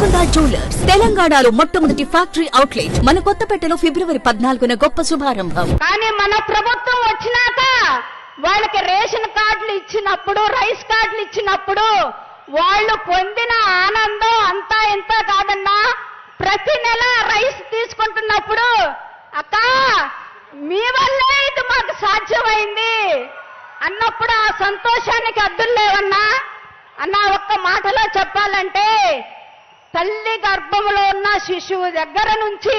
Golconda jewellers తెలంగాణలో మొట్టమొదటి factory outlet మన కొత్తపేటలో ఫిబ్రవరి 14న గొప్ప శుభారంభం. కానీ మన ప్రభుత్వం వచ్చినాక వాళ్ళకి రేషన్ కార్డులు ఇచ్చినప్పుడు, రైస్ కార్డులు ఇచ్చినప్పుడు వాళ్ళు పొందిన ఆనందం అంతా ఇంత కాదన్నా. ప్రతి నెల రైస్ తీసుకుంటున్నప్పుడు అక్క మీ వల్లే ఇది మాకు సాధ్యమైంది అన్నప్పుడు ఆ సంతోషానికి అద్దులు లేవన్నా. అన్న ఒక్క మాటలో చెప్పాలంటే తల్లి గర్భంలో ఉన్న శిశువు దగ్గర నుంచి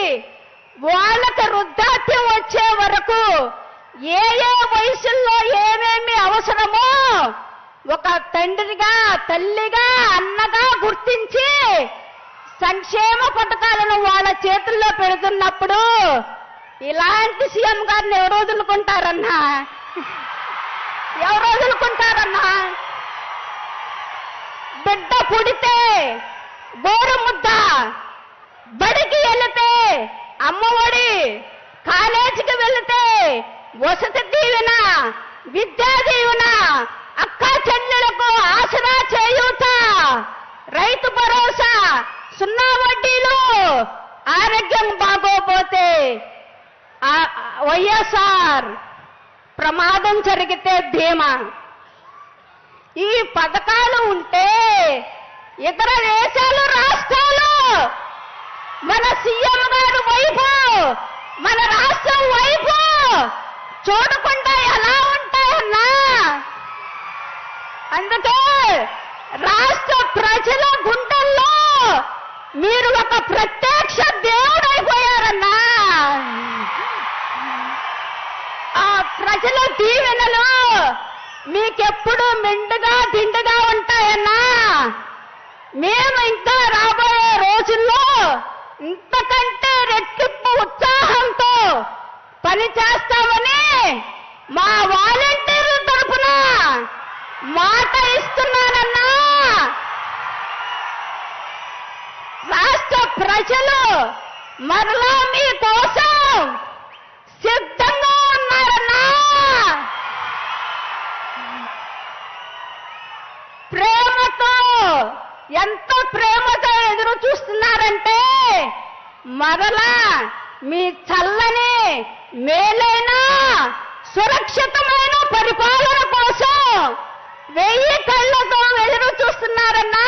వాళ్ళకి వృద్ధాప్యం వచ్చే వరకు ఏ ఏ వయసుల్లో ఏమేమి అవసరమో ఒక తండ్రిగా, తల్లిగా, అన్నగా గుర్తించి సంక్షేమ పథకాలను వాళ్ళ చేతుల్లో పెడుతున్నప్పుడు ఇలాంటి సీఎం గారిని ఎవరు వదులుకుంటారన్నా? ఎవరు వదులుకుంటారన్నా? బిడ్డ పుడితే గోరు ముద్ద, బడికి వెళితే అమ్మఒడి, కాలేజీకి వెళితే వసతి దీవెన, విద్యా దీవెన, అక్క చెల్లెలకు ఆసరా చేయూత, రైతు భరోసా, సున్నా వడ్డీలు, ఆరోగ్యం బాగోపోతే వైఎస్ఆర్, ప్రమాదం జరిగితే ధీమా. ఈ పథకాలు ఉంటే ఇతర దేశాలు, రాష్ట్రాలు మన సీఎం గారు వైపు, మన రాష్ట్రం వైపు చూడకుండా ఎలా ఉంటాయన్నా? అందుకే రాష్ట్ర ప్రజల గుండెల్లో మీరు ఒక ప్రత్యక్ష దేవుడైపోయారన్నా. ఆ ప్రజల దీవెనలు మీకెప్పుడు మెండుగా దిండుగా ఉంటాయన్నా. మేము ఇంకా రాబోయే రోజుల్లో ఇంతకంటే రెట్టింపు ఉత్సాహంతో పని చేస్తామని మా వాలంటీర్ల తరఫున మాట ఇస్తున్నానన్నా. రాష్ట్ర ప్రజలు మరలా మీ కోసం సిద్ధంగా ఉన్నారన్నా. ప్రేమతో, ఎంత ప్రేమతో ఎదురు చూస్తున్నారంటే మరలా మీ చల్లని, మేలైన, సురక్షితమైన పరిపాలన కోసం 1000 కళ్ళతో ఎదురు చూస్తున్నారన్నా.